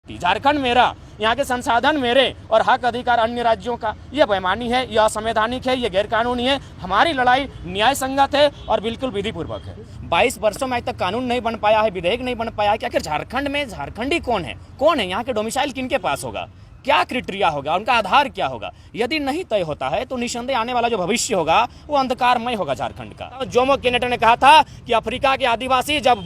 झारखंड मेरा, यहाँ के संसाधन मेरे और हक अधिकार अन्य राज्यों का, ये बेईमानी है, ये असंवैधानिक है, ये गैरकानूनी है। हमारी लड़ाई न्याय संगत है और बिल्कुल विधिपूर्वक है। 22 वर्षों में आज तक कानून नहीं बन पाया है, विधेयक नहीं बन पाया है कि आखिर झारखंड में झारखंडी कौन है, यहाँ के डोमिसाइल किनके पास होगा, क्या क्राइटेरिया होगा, उनका आधार क्या होगा। यदि नहीं तय होता है तो निसंदेह आने वाला जो भविष्य होगा वो अंधकारमय होगा झारखंड का। जोमो केनेट ने कहा था कि अफ्रीका के आदिवासी जब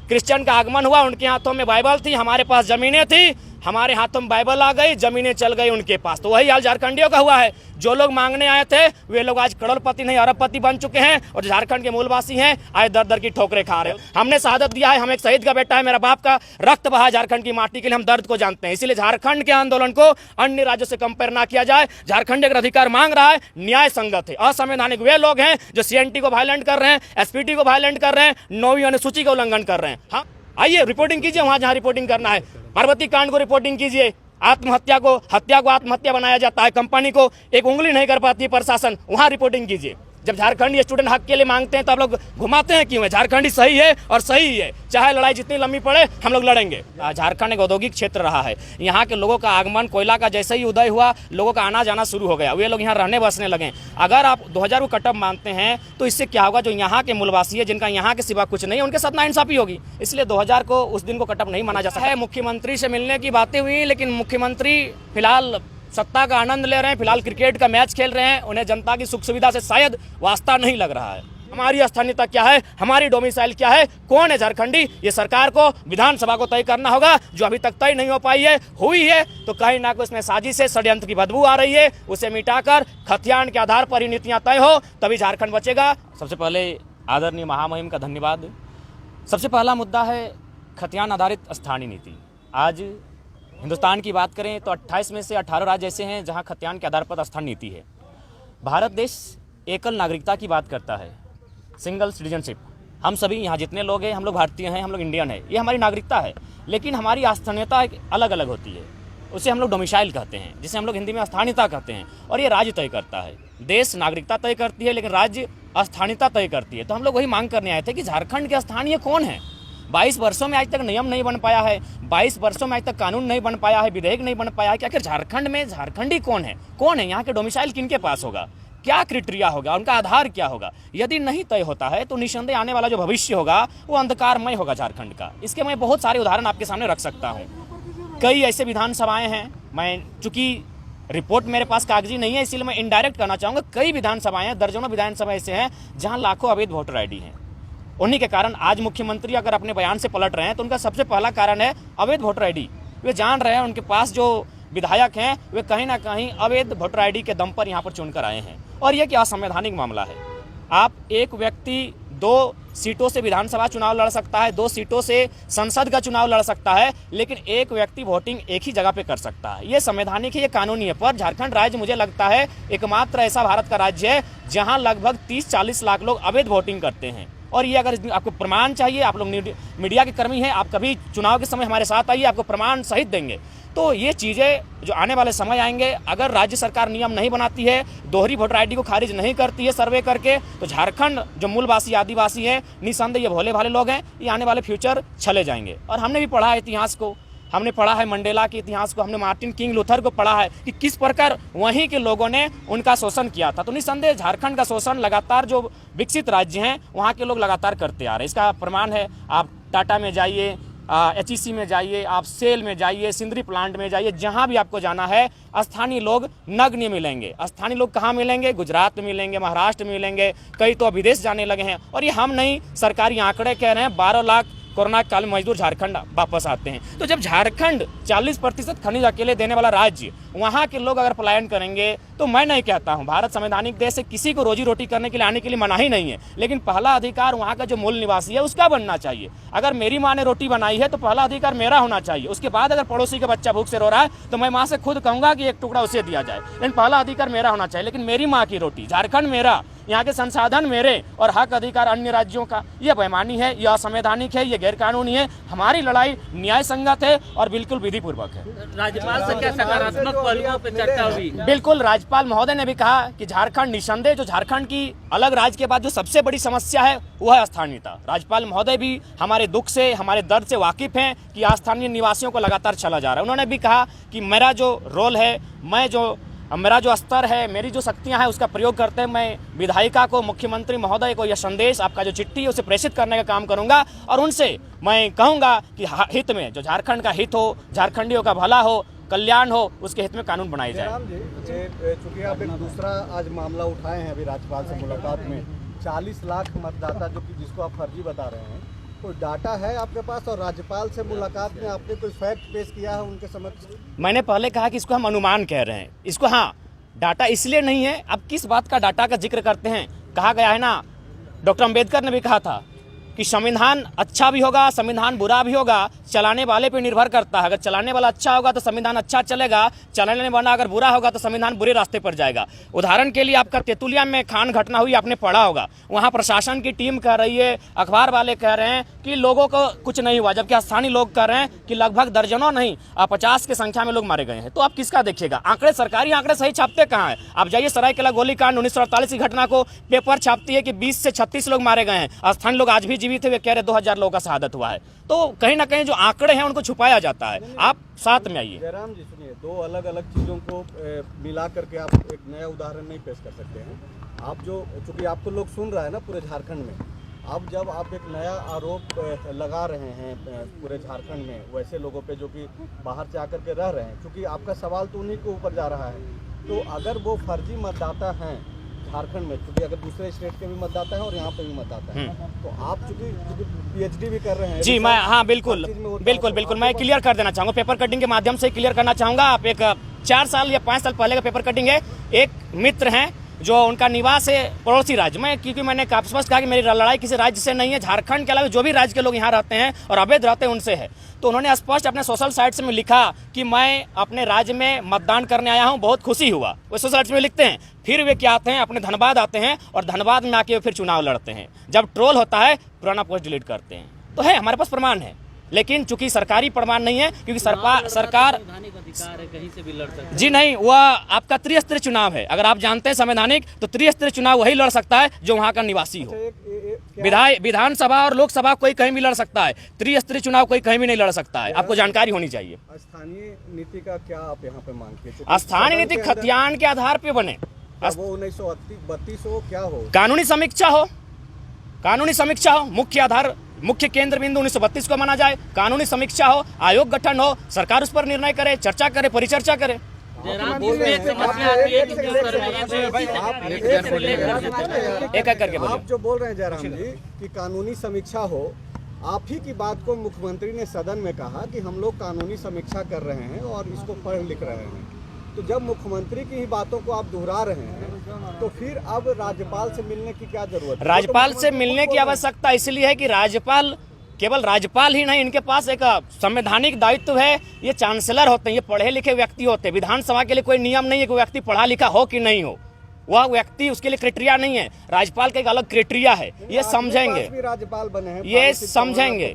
क्रिश्चियन का आगमन हुआ, उनके हाथों में बाइबल थी, हमारे पास जमीनें थी, हमारे हाथों में बाइबल आ गई, जमीनें चल गई उनके पास। तो वही हाल झारखंडियों का हुआ है। जो लोग मांगने आए थे वे लोग आज करोड़पति नहीं अरबपति बन चुके हैं, और झारखंड के मूलवासी हैं आज दर दर की ठोकरें खा रहे हो। हमने शहादत दिया है, हम एक शहीद का बेटा है, मेरा बाप का रक्त बहा झारखंड की माटी के लिए, हम दर्द को जानते हैं। इसलिए झारखंड के आंदोलन को अन्य राज्यों से कंपेयर ना किया जाए। झारखंड अगर अधिकार मांग रहा है, न्याय संगत है। असंवैधानिक वे लोग हैं जो सीएनटी को वायलेंट कर रहे हैं, एसपीटी को वायलेंट कर रहे हैं, 9वीं अनुसूची का उल्लंघन कर रहे हैं। हाँ, आइए रिपोर्टिंग कीजिए वहां जहां रिपोर्टिंग करना है। पार्वती कांड को रिपोर्टिंग कीजिए। हत्या को आत्महत्या बनाया जाता है, कंपनी को एक उंगली नहीं कर पाती प्रशासन, वहां रिपोर्टिंग कीजिए। जब झारखंडी स्टूडेंट हक के लिए मांगते हैं तो आप लोग घुमाते हैं क्यों है? झारखंडी सही है और सही है, चाहे लड़ाई जितनी लंबी पड़े हम लोग लड़ेंगे। झारखंड एक औद्योगिक क्षेत्र रहा है, यहाँ के लोगों का आगमन, कोयला का जैसे ही उदय हुआ लोगों का आना जाना शुरू हो गया, वे लोग यहाँ रहने बसने लगे। अगर आप 2000 को कटअप मानते हैं तो इससे क्या होगा, जो यहाँ के मूलवासी है जिनका यहाँ के सिवा कुछ नहीं, उनके साथ नाइंसाफी होगी। इसलिए 2000 को उस दिन को कटअप नहीं माना जा सकता है। मुख्यमंत्री से मिलने की बातें हुई, लेकिन मुख्यमंत्री फिलहाल सत्ता का आनंद ले रहे हैं, फिलहाल क्रिकेट का मैच खेल रहे हैं, उन्हें जनता की सुख सुविधा से शायद वास्ता नहीं लग रहा है। हमारी स्थानीयता क्या है, हमारी डोमिसाइल क्या है, कौन है झारखंडी, ये सरकार को, विधानसभा को तय करना होगा, जो अभी तक तय नहीं हो पाई है। हुई है तो कहीं ना कहीं उसमें साजिश है, षड्यंत्र की बदबू आ रही है, उसे मिटाकर खतियान के आधार पर ही नीतियां तय हो, तभी झारखंड बचेगा। सबसे पहले आदरणीय महामहिम का धन्यवाद। सबसे पहला मुद्दा है खतियान आधारित स्थानीय नीति। आज हिंदुस्तान की बात करें तो 28 में से 18 राज्य ऐसे हैं जहां खतियान के आधार पर स्थानीय नीति है। भारत देश एकल नागरिकता की बात करता है, सिंगल सिटीजनशिप। हम सभी यहाँ जितने लोग हैं, हम लोग भारतीय हैं, हम लोग इंडियन है, ये हमारी नागरिकता है। लेकिन हमारी स्थानीयता अलग अलग होती है, उसे हम लोग डोमिसाइल कहते हैं, जिसे हम लोग हिंदी में स्थानीयता कहते हैं, और ये राज्य तय करता है। देश नागरिकता तय करती है, लेकिन राज्य स्थानीयता तय करती है। तो हम लोग वही मांग करने आए थे कि झारखंड के स्थानीय कौन है। 22 वर्षों में आज तक नियम नहीं बन पाया है, 22 वर्षों में आज तक कानून नहीं बन पाया है, विधेयक नहीं बन पाया है कि आखिर झारखंड में झारखंडी कौन है, यहाँ के डोमिसाइल किनके पास होगा, क्या क्राइटेरिया होगा, उनका आधार क्या होगा। यदि नहीं तय होता है तो निसंदेह आने वाला जो भविष्य होगा वो अंधकारमय होगा झारखंड का। इसके मैं बहुत सारे उदाहरण आपके सामने रख सकता हूँ। कई ऐसे विधानसभाएं हैं, मैं चूंकि रिपोर्ट मेरे पास कागजी नहीं है इसलिए मैं इनडायरेक्ट कहना चाहूँगा, कई विधानसभाएं हैं, दर्जनों विधानसभा ऐसे हैं जहाँ लाखों अवैध वोटर ID हैं। उन्हीं के कारण आज मुख्यमंत्री अगर अपने बयान से पलट रहे हैं तो उनका सबसे पहला कारण है अवैध वोटर ID। वे जान रहे हैं उनके पास जो विधायक हैं वे कहीं ना कहीं अवैध वोटर ID के दम पर यहाँ पर चुनकर आए हैं, और यह कि असंवैधानिक मामला है। आप एक व्यक्ति 2 सीटों से विधानसभा चुनाव लड़ सकता है, 2 सीटों से संसद का चुनाव लड़ सकता है, लेकिन एक व्यक्ति वोटिंग एक ही जगह पे कर सकता है। ये संवैधानिक है, ये कानूनी है। पर झारखंड राज्य मुझे लगता है एकमात्र ऐसा भारत का राज्य है जहाँ लगभग 30-40 लाख लोग अवैध वोटिंग करते हैं। और ये अगर आपको प्रमाण चाहिए, आप लोग मीडिया के कर्मी हैं, आप कभी चुनाव के समय हमारे साथ आइए, आपको प्रमाण सहित देंगे। तो ये चीज़ें जो आने वाले समय आएंगे, अगर राज्य सरकार नियम नहीं बनाती है, दोहरी वोटर ID को खारिज नहीं करती है सर्वे करके, तो झारखंड जो मूलवासी आदिवासी है, निसंदेह ये भोले भाले लोग हैं, ये आने वाले फ्यूचर चले जाएंगे। और हमने भी पढ़ा है इतिहास को, हमने पढ़ा है मंडेला के इतिहास को, हमने मार्टिन किंग लूथर को पढ़ा है कि किस प्रकार वहीं के लोगों ने उनका शोषण किया था। तो निसंदेह झारखंड का शोषण लगातार जो विकसित राज्य हैं वहाँ के लोग लगातार करते आ रहे हैं। इसका प्रमाण है, आप टाटा में जाइए, HEC में जाइए, आप सेल में जाइए, सिंदरी प्लांट में जाइए, जहाँ भी आपको जाना है स्थानीय लोग नग्न मिलेंगे। स्थानीय लोग कहाँ मिलेंगे? गुजरात में मिलेंगे, महाराष्ट्र में मिलेंगे, कई तो विदेश जाने लगे हैं। और ये हम नहीं, सरकारी आंकड़े कह रहे हैं 12 लाख कोरोना काल में मजदूर झारखंड वापस आते हैं। तो जब झारखंड 40% खनिज अकेले देने वाला राज्य, वहाँ के लोग अगर पलायन करेंगे तो मैं नहीं कहता हूँ, भारत संवैधानिक देश से किसी को रोजी रोटी करने के लिए आने के लिए मनाही नहीं है, लेकिन पहला अधिकार वहाँ का जो मूल निवासी है उसका बनना चाहिए। अगर मेरी माँ ने रोटी बनाई है तो पहला अधिकार मेरा होना चाहिए। उसके बाद अगर पड़ोसी का बच्चा भूख से रो रहा है तो मैं माँ से खुद कहूँगा कि एक टुकड़ा उसे दिया जाए, लेकिन पहला अधिकार मेरा होना चाहिए। लेकिन मेरी माँ की रोटी, झारखंड मेरा, यहाँ के संसाधन मेरे और हक अधिकार अन्य राज्यों का, यह बेईमानी है, यह असंवैधानिक है, यह गैरकानूनी है। हमारी लड़ाई न्याय संगत है और बिल्कुल विधि पूर्वक है। राज्यपाल से क्या सकारात्मक पहलुओं पर चर्चा हुई? बिल्कुल, राज्यपाल महोदय ने भी कहा कि झारखंड निसंदेह जो झारखंड की अलग राज्य के बाद जो सबसे बड़ी समस्या है वह है स्थानीयता। राज्यपाल महोदय भी हमारे दुख से, हमारे दर्द से वाकिफ हैं कि स्थानीय निवासियों को लगातार चला जा रहा है। उन्होंने भी कहा कि मेरा जो रोल है, मेरा जो स्तर है, मेरी जो शक्तियां हैं उसका प्रयोग करते हैं मैं विधायिका को, मुख्यमंत्री महोदय को यह संदेश, आपका जो चिट्ठी है उसे प्रेषित करने का काम करूंगा और उनसे मैं कहूंगा कि हित में जो झारखंड का हित हो, झारखंडियों का भला हो, कल्याण हो, उसके हित में कानून बनाए जाए। चूंकि आप एक दूसरा आज मामला उठाए हैं अभी राज्यपाल से मुलाकात में, 40 लाख मतदाता जिसको आप फर्जी बता रहे हैं, कोई डाटा है आपके पास? और राज्यपाल से मुलाकात में आपने कोई फैक्ट पेश किया है उनके समक्ष? मैंने पहले कहा कि इसको हम अनुमान कह रहे हैं, इसको हाँ डाटा इसलिए नहीं है। अब किस बात का डाटा का जिक्र करते हैं? कहा गया है ना, डॉक्टर अंबेडकर ने भी कहा था कि संविधान अच्छा भी होगा, संविधान बुरा भी होगा, चलाने वाले पे निर्भर करता है। अगर चलाने वाला अच्छा होगा तो संविधान अच्छा चलेगा, चलाने वाला अगर बुरा होगा तो संविधान बुरे रास्ते पर जाएगा। उदाहरण के लिए आपका तेतुलिया में खान घटना हुई, आपने पढ़ा होगा। वहाँ प्रशासन की टीम कह रही है, अखबार वाले कह रहे हैं कि लोगों को कुछ नहीं हुआ, जबकि स्थानीय लोग कह रहे हैं कि लगभग दर्जनों नहीं 50 की संख्या में लोग मारे गए हैं। तो आप किसका देखिएगा? आंकड़े, सरकारी आंकड़े सही छापते कहाँ हैं? आप जाइए सरायकेला गोलीकांड 1948 की घटना को, पेपर छापती है कि 20 से 36 लोग मारे गए हैं, स्थानीय लोग आज भी जीवित है, वे कह रहे 2000 लोगों का शहादत हुआ है। तो कहीं ना कहीं जो आंकड़े हैं उनको छुपाया जाता है। आप साथ में आइए। जयराम जी सुनिए, दो अलग अलग चीज़ों को मिला करके आप एक नया उदाहरण नहीं पेश कर सकते हैं। आप जो, चूंकि आपको लोग सुन रहा है ना पूरे झारखंड में, अब जब आप एक नया आरोप लगा रहे हैं पूरे झारखंड में वैसे लोगों पे जो कि बाहर से आकर के रह रहे हैं, क्योंकि आपका सवाल तो उन्हीं के ऊपर जा रहा है, तो अगर वो फर्जी मतदाता हैं झारखंड में, क्योंकि अगर दूसरे स्टेट के भी मतदाता हैं और यहाँ पे भी मतदाता हैं, तो आप चूंकि पीएचडी भी कर रहे हैं। जी मैं, हाँ बिल्कुल मैं क्लियर कर देना चाहूँगा, पेपर कटिंग के माध्यम से क्लियर करना चाहूँगा। आप एक 4 साल या 5 साल पहले का पेपर कटिंग है। एक मित्र हैं जो उनका निवास है पड़ोसी राज्य में, क्योंकि मैंने स्पष्ट कहा कि मेरी लड़ाई किसी राज्य से नहीं है, झारखंड के अलावा जो भी राज्य के लोग यहाँ रहते हैं और अवैध रहते हैं उनसे है। तो उन्होंने स्पष्ट अपने सोशल साइट्स में लिखा कि मैं अपने राज्य में मतदान करने आया हूँ, बहुत खुशी हुआ। वो सोशल साइट्स में लिखते हैं, फिर वे क्या आते हैं, अपने धनबाद आते हैं और धनबाद में आके फिर चुनाव लड़ते हैं। जब ट्रोल होता है पुराना पोस्ट डिलीट करते हैं। तो है, हमारे पास प्रमाण है, लेकिन चूंकि सरकारी प्रमाण नहीं है, क्योंकि सरकार संवैधानिक अधिकार है, कहीं से भी लड़ सकते हैं। जी नहीं, वह आपका त्रिस्तरीय चुनाव है। अगर आप जानते हैं संवैधानिक, तो त्रिस्तरीय चुनाव वही लड़ सकता है जो वहाँ का निवासी हो। विधानसभा और लोकसभा कोई कहीं भी लड़ सकता है, त्रिस्तरीय चुनाव कोई कहीं भी नहीं लड़ सकता है। आपको जानकारी होनी चाहिए। स्थानीय नीति का क्या आप यहाँ पे मांगते हैं? स्थानीय नीति खतियान के आधार पे बने, वो 1932 हो, क्या हो? कानूनी समीक्षा हो, कानूनी समीक्षा हो, मुख्य केंद्र बिंदु 1932 को माना जाए, कानूनी समीक्षा हो, आयोग गठन हो, सरकार उस पर निर्णय करे, चर्चा करे, परिचर्चा करे। एक एक करके आप जो बोल रहे हैं जयराम जी कि कानूनी समीक्षा हो, आप ही की बात को मुख्यमंत्री ने सदन में कहा कि हम लोग कानूनी समीक्षा कर रहे हैं और इसको पढ़ लिख रहे हैं। तो जब मुख्यमंत्री की ही बातों को आप दोहरा रहे हैं, तो फिर अब राज्यपाल से मिलने की क्या जरूरत है? राज्यपाल से मिलने की आवश्यकता इसलिए है कि राज्यपाल, केवल राज्यपाल ही नहीं, इनके पास एक संवैधानिक दायित्व है। ये चांसलर होते हैं, ये पढ़े लिखे व्यक्ति होते हैं। विधानसभा के लिए कोई नियम नहीं है कि व्यक्ति पढ़ा लिखा हो कि नहीं हो, वह व्यक्ति, उसके लिए क्राइटेरिया नहीं है। राज्यपाल का एक अलग क्राइटेरिया है, ये समझेंगे, राज्यपाल बने हैं, ये समझेंगे,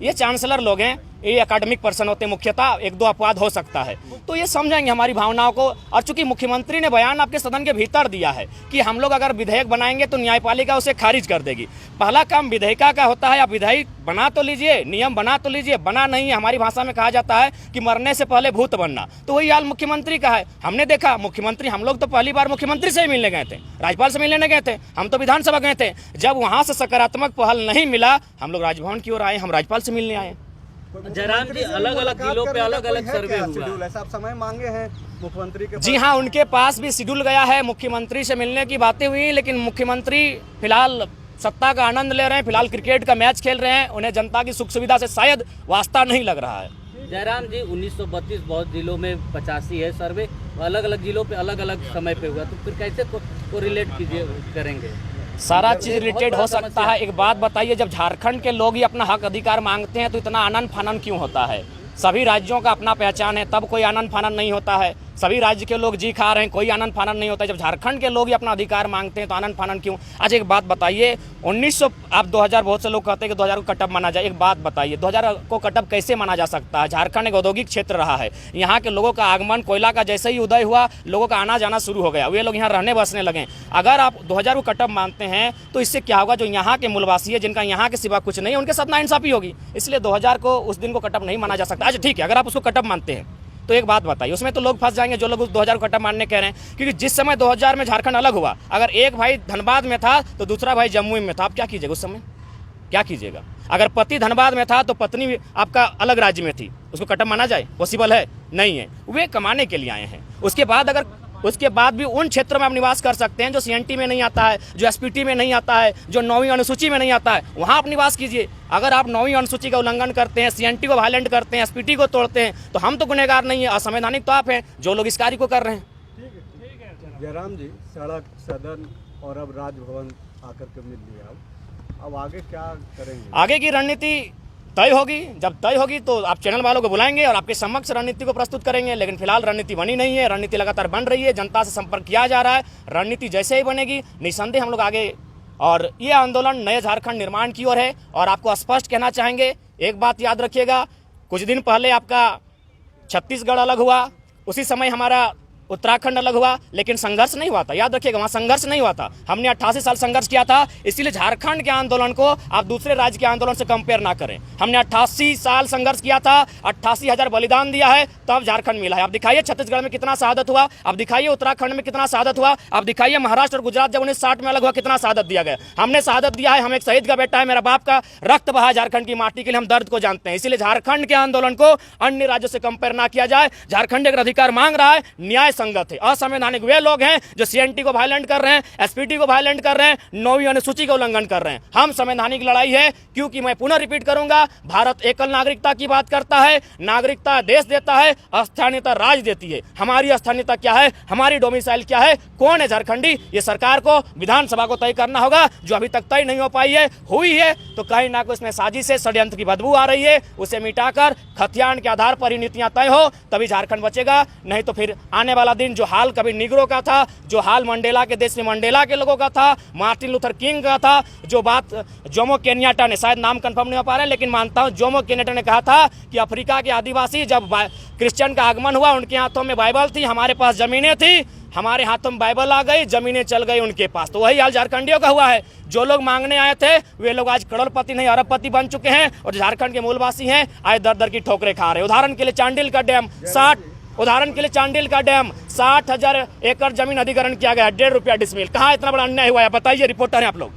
ये चांसलर लोग हैं, ये एकेडमिक पर्सन होते हैं मुख्यतः, एक दो अपवाद हो सकता है, तो ये समझेंगे हमारी भावनाओं को। और चूंकि मुख्यमंत्री ने बयान आपके सदन के भीतर दिया है कि हम लोग अगर विधेयक बनाएंगे तो न्यायपालिका उसे खारिज कर देगी। पहला काम विधेयिका का होता है, आप विधेयक बना तो लीजिए, नियम बना तो लीजिए, बना नहीं है। हमारी भाषा में कहा जाता है कि मरने से पहले भूत बनना, तो वही हाल मुख्यमंत्री का है। हमने देखा मुख्यमंत्री, हम लोग तो पहली बार मुख्यमंत्री से ही मिलने गए थे, राज्यपाल से मिलने गए थे, हम तो विधानसभा गए थे। जब वहां से सकारात्मक पहल नहीं मिला, हम लोग राजभवन की ओर आए, हम राज्यपाल से मिलने आए। जयराम जी, अलग अलग जिलों पे अलग अलग सर्वे हुआ, ऐसा आप समय मांगे हैं मुख्यमंत्री के? जी हाँ, उनके पास भी शेड्यूल गया है, मुख्यमंत्री से मिलने की बातें हुई, लेकिन मुख्यमंत्री फिलहाल सत्ता का आनंद ले रहे हैं, फिलहाल क्रिकेट का मैच खेल रहे हैं, उन्हें जनता की सुख सुविधा से शायद वास्ता नहीं लग रहा है। जयराम जी, 1932 बहुत जिलों में 85 है सर्वे, अलग अलग जिलों पे अलग अलग समय पे हुआ, तो फिर कैसे को रिलेट करेंगे? सारा चीज रिलेटेड हो सकता है। एक बात बताइए, जब झारखंड के लोग ही अपना हक अधिकार मांगते हैं तो इतना आनंद फानन क्यों होता है? सभी राज्यों का अपना पहचान है, तब कोई आनंद फानन नहीं होता है। सभी राज्य के लोग जी खा रहे हैं, कोई आनंद फानंद नहीं होता है। जब झारखंड के लोग ही अपना अधिकार मांगते हैं तो आनंद फानंद क्यों? आज एक बात बताइए, 1900 आप 2000 बहुत से लोग कहते हैं कि 2000 को कटअप माना जाए। एक बात बताइए, 2000 को कटअप कैसे माना जा सकता है? झारखंड एक औद्योगिक क्षेत्र रहा है, यहाँ के लोगों का आगमन, कोयला का जैसे ही उदय हुआ लोगों का आना जाना शुरू हो गया, वे लोग यहाँ रहने बसने लगे। अगर आप 2000 को कटअप मानते हैं तो इससे क्या होगा? जो यहाँ के मूलवासी है, जिनका यहाँ के सिवा कुछ नहीं, उनके साथ नाइंसाफी होगी। इसलिए 2000 को उस दिन को कटअप नहीं माना जा सकता। अच्छा ठीक है, अगर आप उसको कटअप मानते हैं तो एक बात बताइए, उसमें तो लोग फंस जाएंगे जो लोग उस 2000 को कटअप मानने कह रहे हैं, क्योंकि जिस समय 2000 में झारखंड अलग हुआ, अगर एक भाई धनबाद में था तो दूसरा भाई जम्मू में था, आप क्या कीजिएगा? उस समय क्या कीजिएगा? अगर पति धनबाद में था तो पत्नी आपका अलग राज्य में थी, उसको कटअप माना जाए? पॉसिबल है? नहीं है। वे कमाने के लिए आए हैं। उसके बाद भी उन क्षेत्रों में आप निवास कर सकते हैं जो सीएनटी में नहीं आता है, जो एसपीटी में नहीं आता है, जो 9वीं अनुसूची में नहीं आता है, वहाँ आप निवास कीजिए। अगर आप 9वीं अनुसूची का उल्लंघन करते हैं, सीएनटी को वायलेंट करते हैं, एसपीटी को तोड़ते हैं, तो हम तो गुनहगार नहीं है, असंवैधानिक तो आप हैं जो लोग इस कार्य को कर रहे हैं। जयराम जी, सड़क, सदन और अब राजभवन आकर के मिल लिया, अब आगे क्या करेंगे? आगे की रणनीति तय होगी। जब तय होगी तो आप चैनल वालों को बुलाएंगे और आपके समक्ष रणनीति को प्रस्तुत करेंगे। लेकिन फिलहाल रणनीति बनी नहीं है, रणनीति लगातार बन रही है, जनता से संपर्क किया जा रहा है। रणनीति जैसे ही बनेगी निसंदेह हम लोग आगे, और ये आंदोलन नए झारखंड निर्माण की ओर है। और आपको स्पष्ट कहना चाहेंगे, एक बात याद रखिएगा, कुछ दिन पहले आपका छत्तीसगढ़ अलग हुआ, उसी समय हमारा उत्तराखंड अलग हुआ, लेकिन संघर्ष नहीं हुआ था। याद रखिएगा, वहाँ संघर्ष नहीं हुआ था। हमने 88 साल संघर्ष किया था। इसीलिए झारखंड के आंदोलन को आप दूसरे राज्य के आंदोलन से कंपेयर ना करें। हमने 88 साल संघर्ष किया था, 88,000 बलिदान दिया है, तब झारखंड मिला है। आप दिखाइए छत्तीसगढ़ में कितना शहादत हुआ, आप दिखाइए उत्तराखंड में कितना शहादत हुआ, आप दिखाइए महाराष्ट्र और गुजरात जब 1960 में अलग हुआ कितना शहादत दिया गया। हमने शहादत दिया है, हम एक शहीद का बेटा है, मेरा बाप का रक्त बहा झारखंड की माटी के लिए, हम दर्द को जानते हैं। इसीलिए झारखंड के आंदोलन को अन्य राज्यों से कंपेयर ना किया जाए। झारखंड एक अधिकार मांग रहा है, न्याय संगत है। असंवैधानिक वे लोग हैं जो सीएनटी को वायलेंट कर रहे हैं, एसपीटी को वायलेंट कर रहे हैं, 9वीं अनुसूची का उल्लंघन कर रहे हैं। हम संवैधानिक लड़ाई है, क्योंकि मैं पुनः रिपीट करूंगा, भारत एकल नागरिकता की बात करता है। नागरिकता देश देता है, स्थानीयता राज्य देती है। हमारी स्थानीयता क्या है, हमारी डोमिसाइल क्या है, कौन है झारखंडी, ये सरकार को, विधानसभा को तय करना होगा, जो अभी तक तय नहीं हो पाई है। हुई है तो कहीं ना कहीं इसमें साजिश से षड्यंत्र की बदबू आ रही है। उसे मिटाकर खतियान के आधार पर ही नीतियां तय हो, तभी झारखंड बचेगा। नहीं तो फिर आने वाला दिन जो हाल कभी निग्रो का था, जो हाल मंडेला के देश में मंडेला के लोगों का था, मार्टिन लूथर किंग का था, जो बात जोमो केन्याटा ने, शायद नाम कंफर्म नहीं हो पा रहा है लेकिन मानता हूं, जोमो केन्याटा ने कहा था कि अफ्रीका के आदिवासी जब क्रिश्चियन का आगमन हुआ, उनके हाथों में बाइबल थी, हमारे पास जमीनें थी, हमारे हाथों में बाइबल आ गई, जमीनें चल गई उनके पास। तो वही हाल झारखंडियों का हुआ है। जो लोग मांगने आए थे वे लोग आज करोड़पति नहीं अरबपति बन चुके हैं, और झारखंड के मूलवासी हैं आज दर दर की ठोकरें खा रहे हैं। उदाहरण के लिए चांडिल का डैम 60,000 एकड़ जमीन अधिग्रहण किया गया, 1.5 रुपया डिसमिल। कहाँ इतना बड़ा अन्याय हुआ है बताइए, रिपोर्टर हैं आप लोग।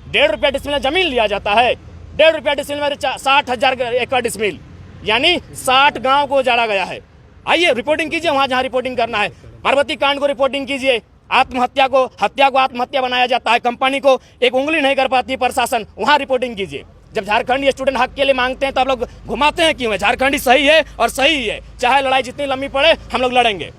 1.5 रुपया डिसमिल जमीन लिया जाता है, 1.5 रुपया डिसमिल में 60,000 एकड़ डिसमिल, यानी 60 गांव को उजाड़ा गया है। आइए रिपोर्टिंग कीजिए वहां जहां रिपोर्टिंग करना है। पार्वती कांड को रिपोर्टिंग कीजिए, हत्या को आत्महत्या बनाया जाता है, कंपनी को एक उंगली नहीं कर पाती प्रशासन, वहां रिपोर्टिंग कीजिए। जब झारखंडी स्टूडेंट हक के लिए मांगते हैं तो आप लोग घुमाते हैं क्यों? है झारखंडी सही है और सही है, चाहे लड़ाई जितनी लंबी पड़े हम लोग लड़ेंगे।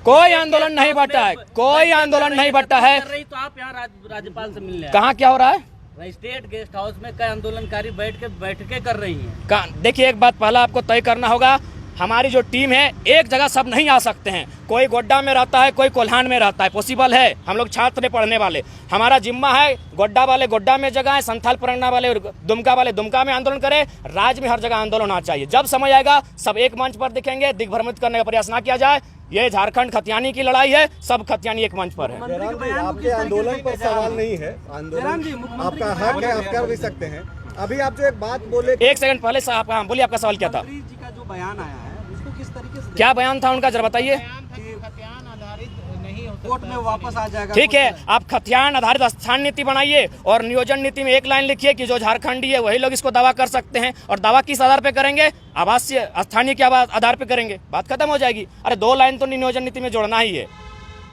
कोई आंदोलन नहीं बटा है, कोई आंदोलन नहीं बटा है। तो आप यहाँ राज्यपाल से मिलने कहाँ क्या हो रहा है? स्टेट गेस्ट हाउस में कई आंदोलनकारी बैठकें कर रही हैं। देखिए, एक बात पहला आपको तय करना होगा, हमारी जो टीम है एक जगह सब नहीं आ सकते हैं। कोई गोड्डा में रहता है, कोई कोल्हान में रहता है, पॉसिबल है। हम लोग छात्र हैं पढ़ने वाले, हमारा जिम्मा है गोड्डा वाले गोड्डा में जगह है, संथाल परगना वाले दुमका वाले दुमका में आंदोलन करें। राज्य में हर जगह आंदोलन होना चाहिए। जब समय आएगा सब एक मंच पर दिखेंगे, दिग्भ्रमित करने का प्रयास ना किया जाए। ये झारखंड खतियानी की लड़ाई है, सब खतियानी एक मंच पर है। आपके आंदोलन पर सवाल नहीं है, आंदोलन आपका हक है, आप कर भी सकते हैं। अभी आप जो एक बात बोले, एक सेकंड पहले साहब, हाँ बोलिए, आपका सवाल क्या था? जी का जो बयान आया है उसको किस तरीके से, क्या बयान था उनका, जरा बताइए। कोर्ट में वापस आ जाएगा। ठीक है, आप खतियान आधारित स्थान नीति बनाइए और नियोजन नीति में एक लाइन लिखिए कि जो झारखंडी है वही लोग इसको दावा कर सकते हैं। और दावा किस आधार पे करेंगे? आवासीय स्थानीय के आधार पे करेंगे, बात खत्म हो जाएगी। अरे 2 लाइन तो नियोजन नीति में जोड़ना ही है।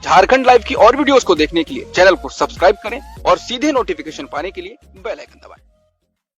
झारखंड लाइव की और वीडियोस को देखने के लिए चैनल को सब्सक्राइब करें और सीधे नोटिफिकेशन पाने के लिए बेल आइकन दबाएं।